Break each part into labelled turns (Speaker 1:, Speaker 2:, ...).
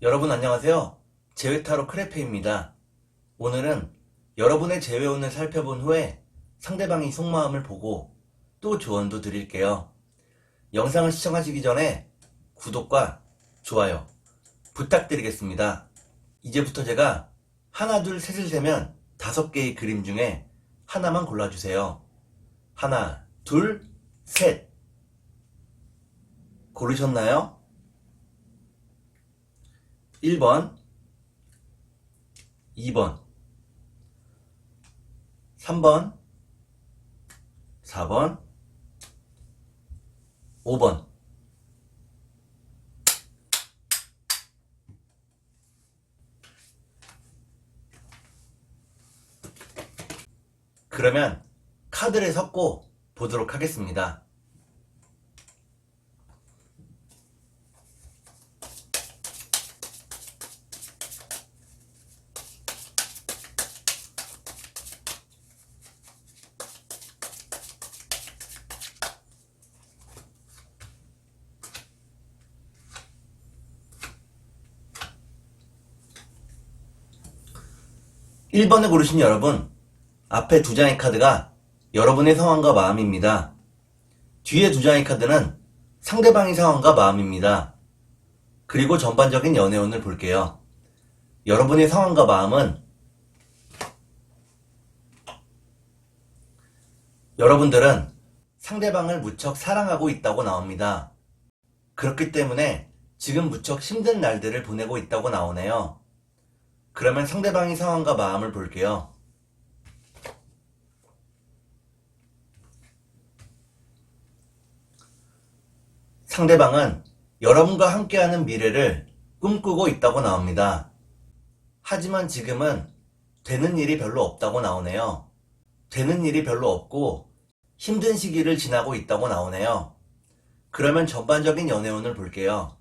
Speaker 1: 여러분 안녕하세요. 제외타로 크레페입니다. 오늘은 여러분의 제외운을 살펴본 후에 상대방의 속마음을 보고 또 조언도 드릴게요. 영상을 시청하시기 전에 구독과 좋아요 부탁드리겠습니다. 이제부터 제가 하나, 둘, 셋을 세면 5개의 그림 중에 하나만 골라주세요. 하나, 둘, 셋. 고르셨나요? 1번, 2번, 3번, 4번, 5번. 그러면 카드를 섞고 보도록 하겠습니다. (1번) 1번을 고르신 여러분, 앞에 2장의 카드가 여러분의 상황과 마음입니다. 뒤에 2장의 카드는 상대방의 상황과 마음입니다. 그리고 전반적인 연애운을 볼게요. 여러분의 상황과 마음은 여러분들은 상대방을 무척 사랑하고 있다고 나옵니다. 그렇기 때문에 지금 무척 힘든 날들을 보내고 있다고 나오네요. 그러면 상대방의 상황과 마음을 볼게요. 상대방은 여러분과 함께하는 미래를 꿈꾸고 있다고 나옵니다. 하지만 지금은 되는 일이 별로 없다고 나오네요. 되는 일이 별로 없고 힘든 시기를 지나고 있다고 나오네요. 그러면 전반적인 연애운을 볼게요.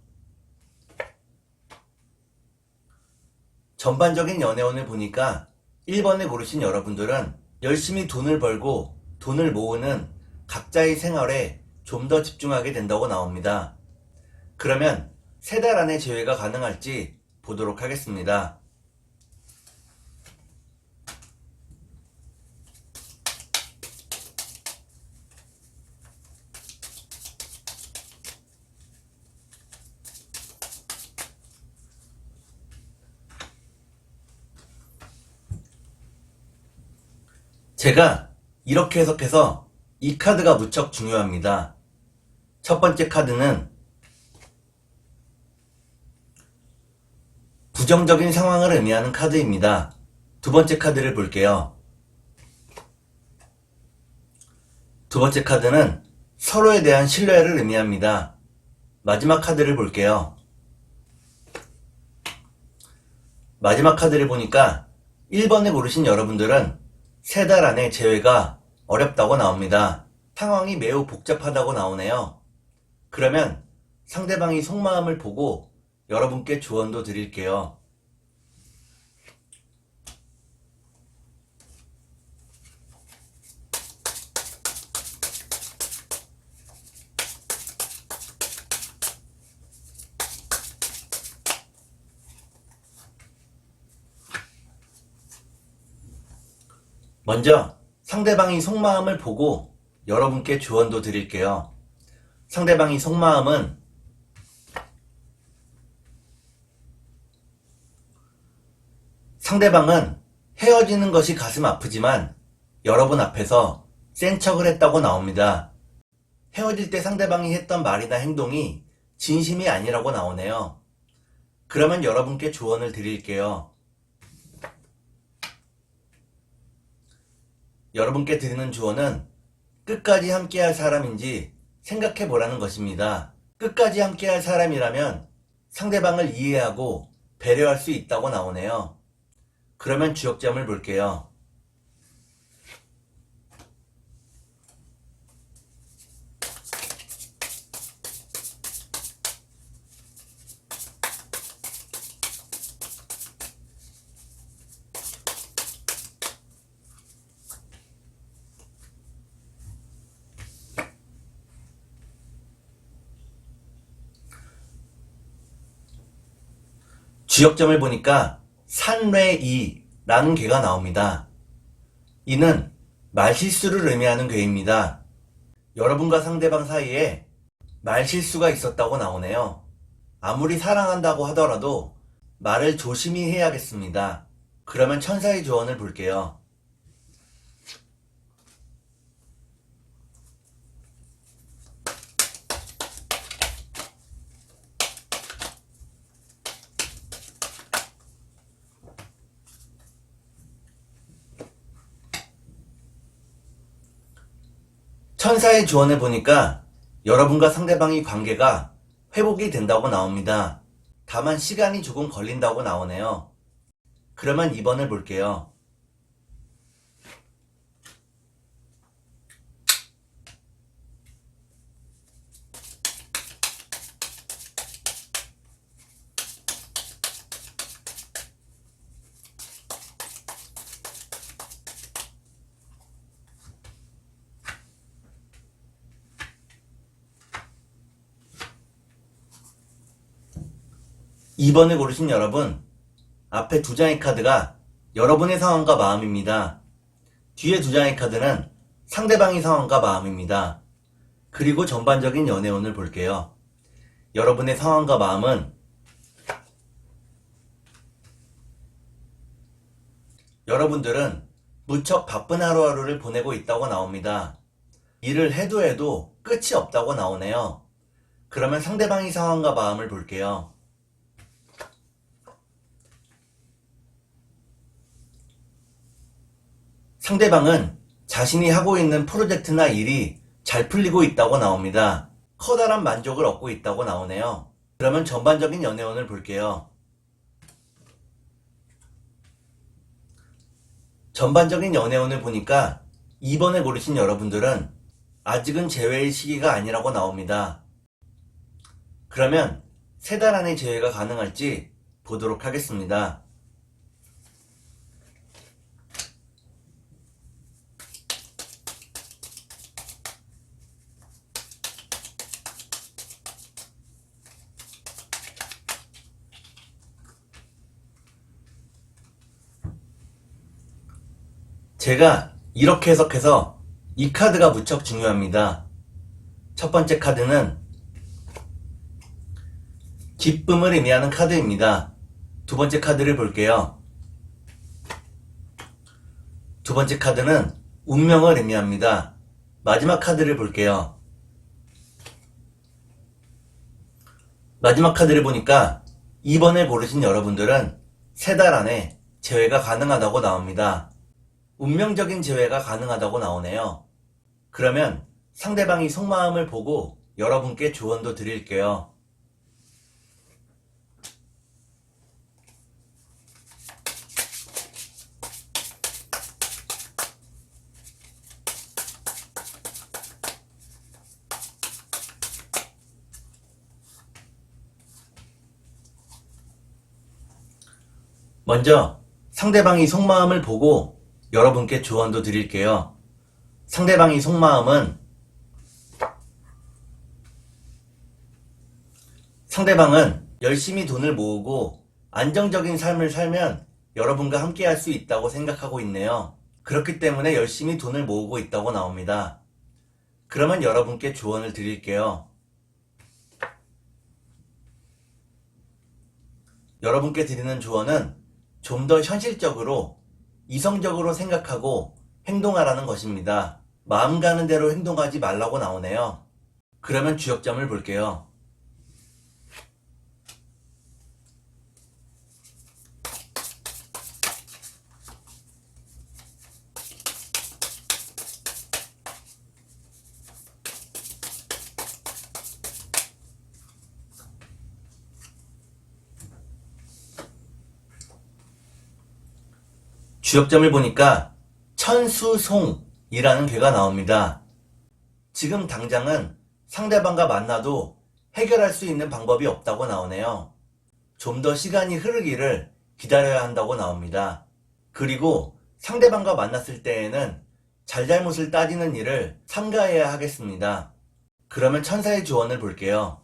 Speaker 1: 전반적인 연애운을 보니까 1번을 고르신 여러분들은 열심히 돈을 벌고 돈을 모으는 각자의 생활에 좀 더 집중하게 된다고 나옵니다. 그러면 3달 안에 재회가 가능할지 보도록 하겠습니다. 제가 이렇게 해석해서 이 카드가 무척 중요합니다. 첫 번째 카드는 부정적인 상황을 의미하는 카드입니다. 두 번째 카드를 볼게요. 두 번째 카드는 서로에 대한 신뢰를 의미합니다. 마지막 카드를 볼게요. 마지막 카드를 보니까 1번을 고르신 여러분들은 3달 안에 재회가 어렵다고 나옵니다. 상황이 매우 복잡하다고 나오네요. 그러면 상대방의 속마음을 보고 여러분께 조언도 드릴게요. 먼저 상대방의 속마음을 보고 여러분께 조언도 드릴게요. 상대방의 속마음은 상대방은 헤어지는 것이 가슴 아프지만 여러분 앞에서 센 척을 했다고 나옵니다. 헤어질 때 상대방이 했던 말이나 행동이 진심이 아니라고 나오네요. 그러면 여러분께 조언을 드릴게요. 여러분께 드리는 조언은 끝까지 함께할 사람인지 생각해 보라는 것입니다. 끝까지 함께할 사람이라면 상대방을 이해하고 배려할 수 있다고 나오네요. 그러면 주역점을 볼게요. 주역점을 보니까 산뢰이라는 괴가 나옵니다. 이는 말실수를 의미하는 괴입니다. 여러분과 상대방 사이에 말실수가 있었다고 나오네요. 아무리 사랑한다고 하더라도 말을 조심히 해야겠습니다. 그러면 천사의 조언을 볼게요. 천사의 조언을 보니까 여러분과 상대방의 관계가 회복이 된다고 나옵니다. 다만 시간이 조금 걸린다고 나오네요. 그러면 2번을 볼게요. (2번을) 고르신 여러분, 앞에 2장의 카드가 여러분의 상황과 마음입니다. 뒤에 2장의 카드는 상대방의 상황과 마음입니다. 그리고 전반적인 연애운을 볼게요. 여러분의 상황과 마음은 여러분들은 무척 바쁜 하루하루를 보내고 있다고 나옵니다. 일을 해도 끝이 없다고 나오네요. 그러면 상대방의 상황과 마음을 볼게요. 상대방은 자신이 하고 있는 프로젝트나 일이 잘 풀리고 있다고 나옵니다. 커다란 만족을 얻고 있다고 나오네요. 그러면 전반적인 연애운을 볼게요. 전반적인 연애운을 보니까 2번을 고르신 여러분들은 아직은 재회의 시기가 아니라고 나옵니다. 그러면 3달 안에 재회가 가능할지 보도록 하겠습니다. 제가 이렇게 해석해서 이 카드가 무척 중요합니다. 첫 번째 카드는 기쁨을 의미하는 카드입니다. 두 번째 카드를 볼게요. 두 번째 카드는 운명을 의미합니다. 마지막 카드를 볼게요. 마지막 카드를 보니까 2번을 고르신 여러분들은 3달 안에 재회가 가능하다고 나옵니다. 운명적인 재회가 가능하다고 나오네요. 그러면 상대방이 속마음을 보고 여러분께 조언도 드릴게요. 먼저 상대방이 속마음을 보고 여러분께 조언도 드릴게요. 상대방의 속마음은 상대방은 열심히 돈을 모으고 안정적인 삶을 살면 여러분과 함께 할 수 있다고 생각하고 있네요. 그렇기 때문에 열심히 돈을 모으고 있다고 나옵니다. 그러면 여러분께 조언을 드릴게요. 여러분께 드리는 조언은 좀 더 현실적으로 이성적으로 생각하고 행동하라는 것입니다. 마음 가는 대로 행동하지 말라고 나오네요. 그러면 주역점을 볼게요. 주역점을 보니까 천수송이라는 괴가 나옵니다. 지금 당장은 상대방과 만나도 해결할 수 있는 방법이 없다고 나오네요. 좀 더 시간이 흐르기를 기다려야 한다고 나옵니다. 그리고 상대방과 만났을 때에는 잘잘못을 따지는 일을 삼가해야 하겠습니다. 그러면 천사의 조언을 볼게요.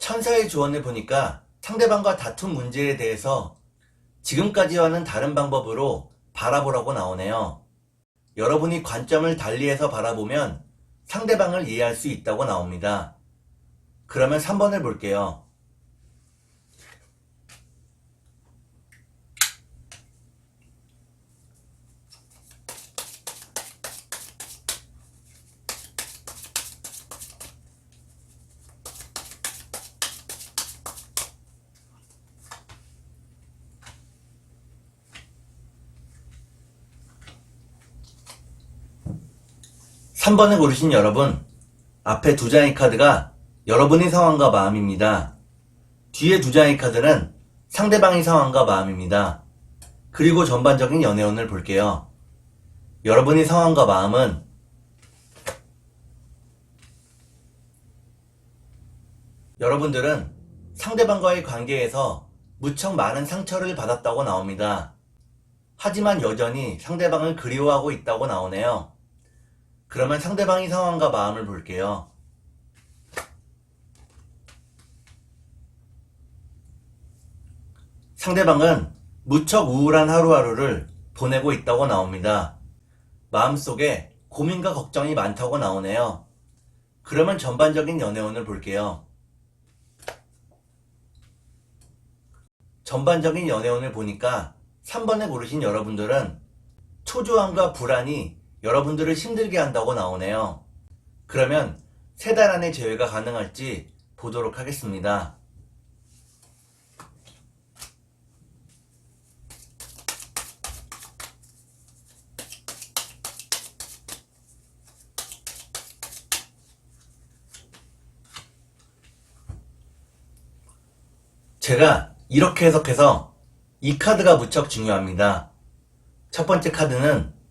Speaker 1: 천사의 조언을 보니까 상대방과 다툰 문제에 대해서 지금까지와는 다른 방법으로 바라보라고 나오네요. 여러분이 관점을 달리해서 바라보면 상대방을 이해할 수 있다고 나옵니다. 그러면 3번을 볼게요. 3번을 고르신 여러분, 앞에 두 장의 카드가 여러분의 상황과 마음입니다. 뒤에 두 장의 카드는 상대방의 상황과 마음입니다. 그리고 전반적인 연애운을 볼게요. 여러분의 상황과 마음은 여러분들은 상대방과의 관계에서 무척 많은 상처를 받았다고 나옵니다. 하지만 여전히 상대방을 그리워하고 있다고 나오네요. 그러면 상대방의 상황과 마음을 볼게요. 상대방은 무척 우울한 하루하루를 보내고 있다고 나옵니다. 마음속에 고민과 걱정이 많다고 나오네요. 그러면 전반적인 연애운을 볼게요. 전반적인 연애운을 보니까 3번에 고르신 여러분들은 초조함과 불안이 여러분들을 힘들게 한다고 나오네요. 그러면 3달 안에 재회가 가능할지 보도록 하겠습니다. 제가 이렇게 해석해서 이 카드가 무척 중요합니다. 첫 번째 카드는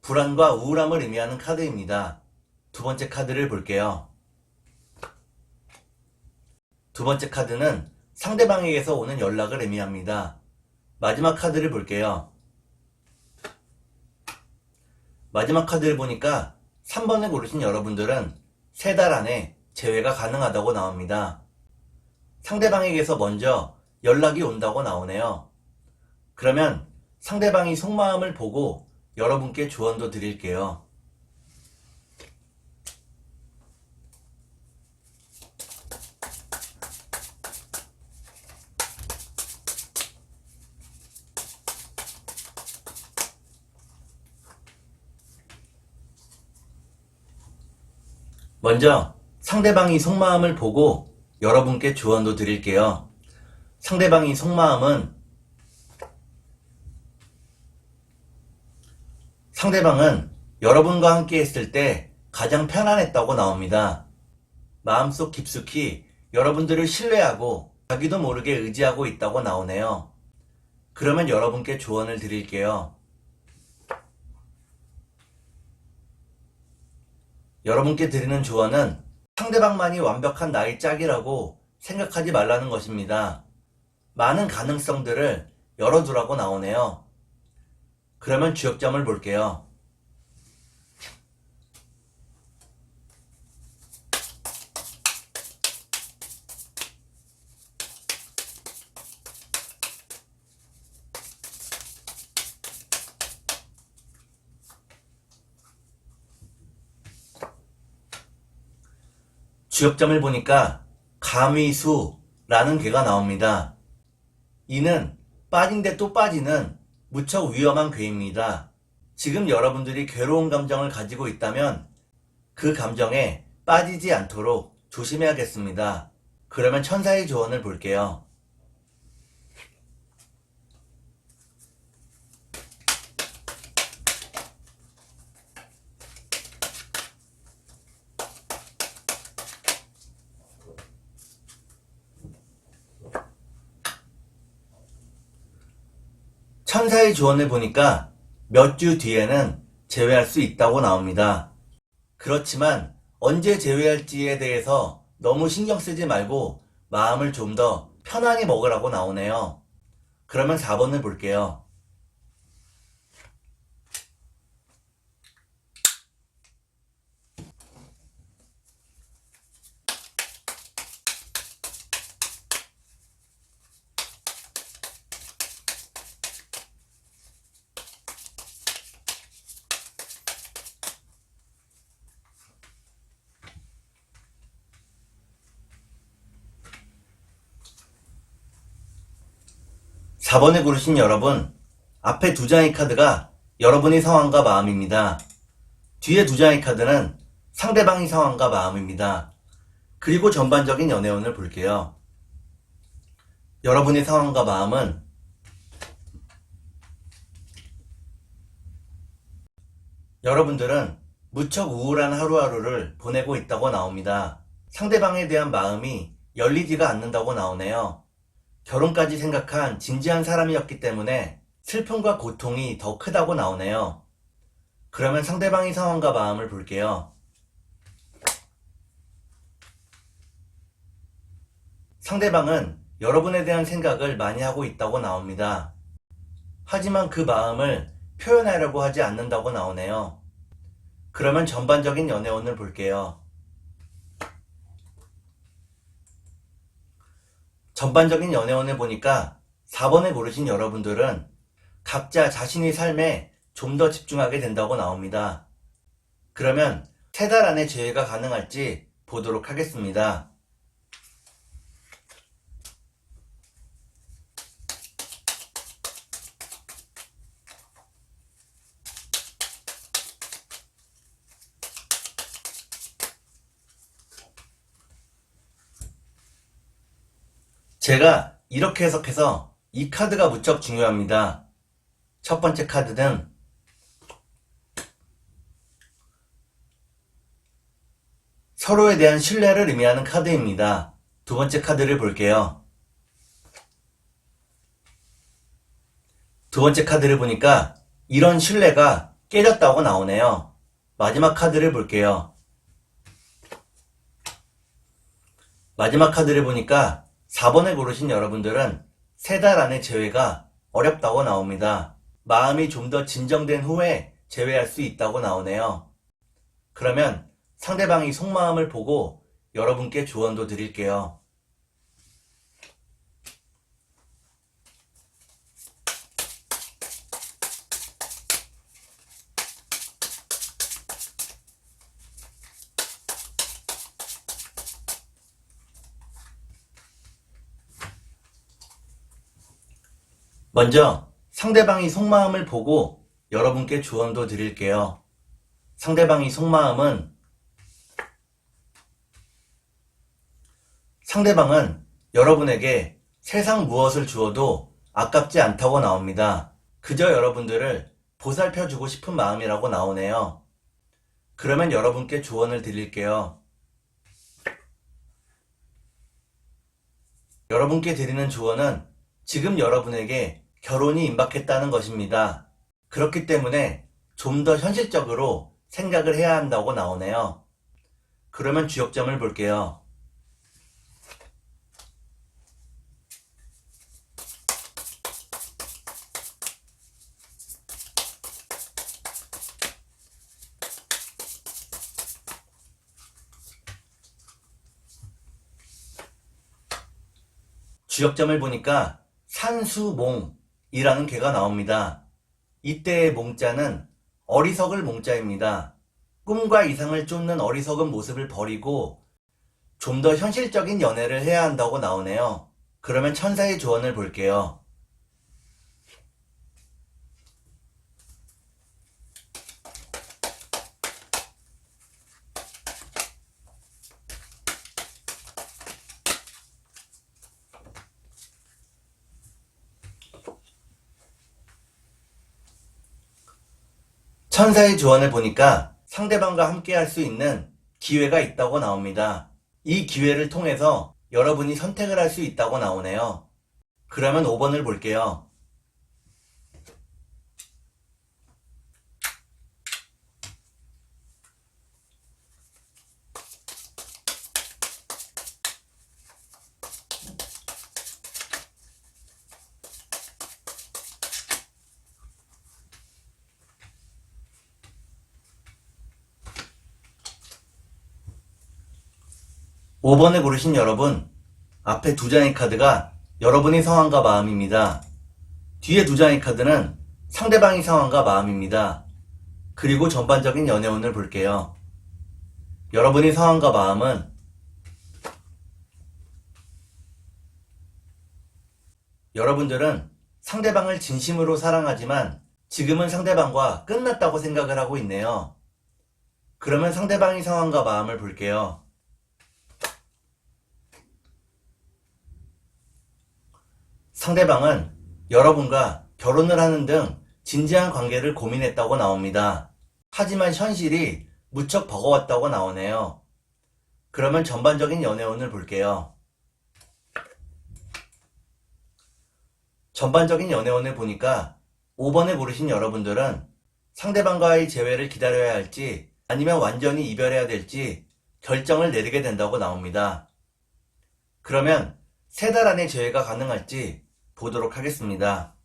Speaker 1: 불안과 우울함을 의미하는 카드입니다. 두 번째 카드를 볼게요. 두 번째 카드는 상대방에게서 오는 연락을 의미합니다. 마지막 카드를 볼게요. 마지막 카드를 보니까 3번을 고르신 여러분들은 3달 안에 재회가 가능하다고 나옵니다. 상대방에게서 먼저 연락이 온다고 나오네요. 그러면 상대방이 속마음을 보고 여러분께 조언도 드릴게요. 먼저 상대방이 속마음을 보고 여러분께 조언도 드릴게요. 상대방이 상대방은 여러분과 함께 했을 때 가장 편안했다고 나옵니다. 마음속 깊숙이 여러분들을 신뢰하고 자기도 모르게 의지하고 있다고 나오네요. 그러면 여러분께 조언을 드릴게요. 여러분께 드리는 조언은 상대방만이 완벽한 나의 짝이라고 생각하지 말라는 것입니다. 많은 가능성들을 열어두라고 나오네요. 그러면 주역점을 볼게요. 주역점을 보니까 가미수라는 괴가 나옵니다. 이는 빠진데 또 빠지는 무척 위험한 괴입니다. 지금 여러분들이 괴로운 감정을 가지고 있다면 그 감정에 빠지지 않도록 조심해야겠습니다. 그러면 천사의 조언을 볼게요. 천사의 조언을 보니까 몇 주 뒤에는 재회할 수 있다고 나옵니다. 그렇지만 언제 재회할지에 대해서 너무 신경 쓰지 말고 마음을 좀 더 편안히 먹으라고 나오네요. 그러면 4번을 볼게요. 4번을 고르신 여러분, 앞에 두 장의 카드가 여러분의 상황과 마음입니다. 뒤에 두 장의 카드는 상대방의 상황과 마음입니다. 그리고 전반적인 연애운을 볼게요. 여러분의 상황과 마음은 여러분들은 무척 우울한 하루하루를 보내고 있다고 나옵니다. 상대방에 대한 마음이 열리지가 않는다고 나오네요. 결혼까지 생각한 진지한 사람이었기 때문에 슬픔과 고통이 더 크다고 나오네요. 그러면 상대방의 상황과 마음을 볼게요. 상대방은 여러분에 대한 생각을 많이 하고 있다고 나옵니다. 하지만 그 마음을 표현하려고 하지 않는다고 나오네요. 그러면 전반적인 연애운을 볼게요. 전반적인 연애운을 보니까 4번을 고르신 여러분들은 각자 자신의 삶에 좀 더 집중하게 된다고 나옵니다. 그러면 3달 안에 재회가 가능할지 보도록 하겠습니다. 제가 이렇게 해석해서 이 카드가 무척 중요합니다. 첫 번째 카드는 서로에 대한 신뢰를 의미하는 카드입니다. 두 번째 카드를 볼게요. 두 번째 카드를 보니까 이런 신뢰가 깨졌다고 나오네요. 마지막 카드를 볼게요. 마지막 카드를 보니까 4번을 고르신 여러분들은 3달 안에 재회가 어렵다고 나옵니다. 마음이 좀 더 진정된 후에 재회할 수 있다고 나오네요. 그러면 상대방이 속마음을 보고 여러분께 조언도 드릴게요. 먼저 상대방이 속마음을 보고 여러분께 조언도 드릴게요. 상대방이 속마음은 상대방은 여러분에게 세상 무엇을 주어도 아깝지 않다고 나옵니다. 그저 여러분들을 보살펴주고 싶은 마음이라고 나오네요. 그러면 여러분께 조언을 드릴게요. 여러분께 드리는 조언은 지금 여러분에게 결혼이 임박했다는 것입니다. 그렇기 때문에 좀 더 현실적으로 생각을 해야 한다고 나오네요. 그러면 주역점을 볼게요. 주역점을 보니까 산수몽이라는 개가 나옵니다. 이때의 몽자는 어리석을 몽자입니다. 꿈과 이상을 쫓는 어리석은 모습을 버리고 좀 더 현실적인 연애를 해야 한다고 나오네요. 그러면 천사의 조언을 볼게요. 천사의 조언을 보니까 상대방과 함께 할 수 있는 기회가 있다고 나옵니다. 이 기회를 통해서 여러분이 선택을 할 수 있다고 나오네요. 그러면 5번을 볼게요. 5번을 고르신 여러분, 앞에 두 장의 카드가 여러분의 상황과 마음입니다. 뒤에 두 장의 카드는 상대방의 상황과 마음입니다. 그리고 전반적인 연애운을 볼게요. 여러분의 상황과 마음은 여러분들은 상대방을 진심으로 사랑하지만 지금은 상대방과 끝났다고 생각을 하고 있네요. 그러면 상대방의 상황과 마음을 볼게요. 상대방은 여러분과 결혼을 하는 등 진지한 관계를 고민했다고 나옵니다. 하지만 현실이 무척 버거웠다고 나오네요. 그러면 전반적인 연애운을 볼게요. 전반적인 연애운을 보니까 5번을 고르신 여러분들은 상대방과의 재회를 기다려야 할지 아니면 완전히 이별해야 될지 결정을 내리게 된다고 나옵니다. 그러면 3달 안에 재회가 가능할지 보도록 하겠습니다.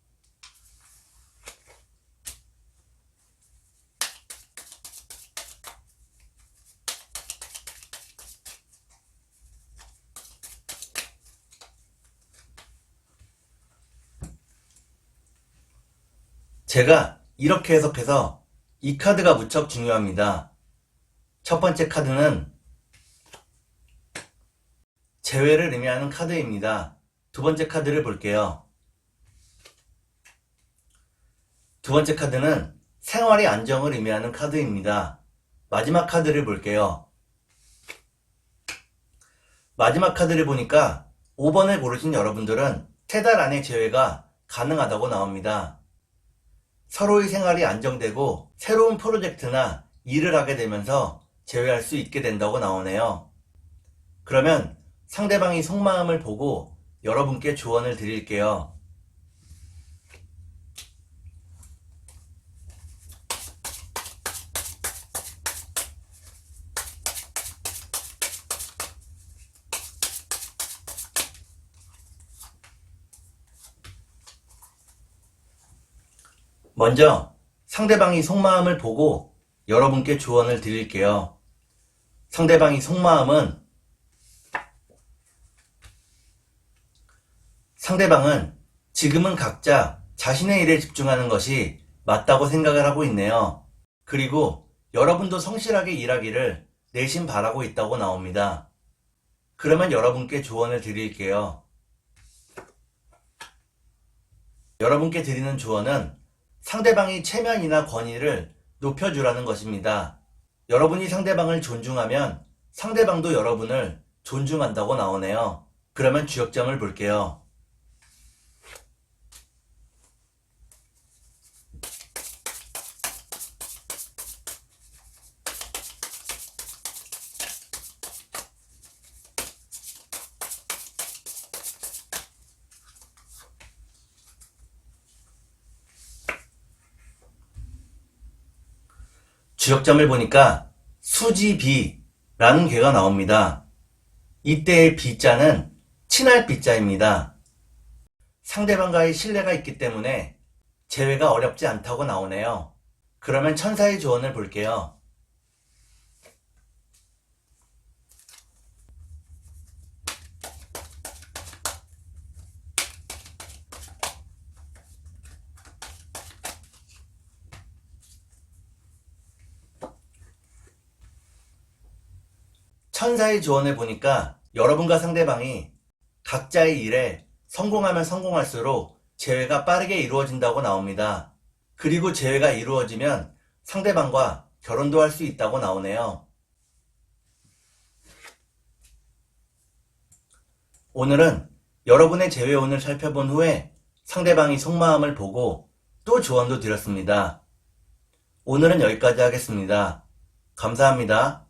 Speaker 1: 제가 이렇게 해석해서 이 카드가 무척 중요합니다. 첫 번째 카드는 재회를 의미하는 카드입니다. 두 번째 카드를 볼게요. 두 번째 카드는 생활의 안정을 의미하는 카드입니다. 마지막 카드를 볼게요. 마지막 카드를 보니까 5번을 고르신 여러분들은 3달 안에 재회가 가능하다고 나옵니다. 서로의 생활이 안정되고 새로운 프로젝트나 일을 하게 되면서 재회할 수 있게 된다고 나오네요. 그러면 상대방의 속마음을 보고 여러분께 조언을 드릴게요. 먼저 상대방의 속마음을 보고 여러분께 조언을 드릴게요. 상대방의 속마음은 상대방은 지금은 각자 자신의 일에 집중하는 것이 맞다고 생각을 하고 있네요. 그리고 여러분도 성실하게 일하기를 내심 바라고 있다고 나옵니다. 그러면 여러분께 조언을 드릴게요. 여러분께 드리는 조언은 상대방의 체면이나 권위를 높여주라는 것입니다. 여러분이 상대방을 존중하면 상대방도 여러분을 존중한다고 나오네요. 그러면 주역점을 볼게요. 주역점을 보니까 수지비라는 괴가 나옵니다. 이때의 비자는 친할 비자입니다. 상대방과의 신뢰가 있기 때문에 재회가 어렵지 않다고 나오네요. 그러면 천사의 조언을 볼게요. 천사의 조언을 보니까 여러분과 상대방이 각자의 일에 성공하면 성공할수록 재회가 빠르게 이루어진다고 나옵니다. 그리고 재회가 이루어지면 상대방과 결혼도 할 수 있다고 나오네요. 오늘은 여러분의 재회운을 살펴본 후에 상대방의 속마음을 보고 또 조언도 드렸습니다. 오늘은 여기까지 하겠습니다. 감사합니다.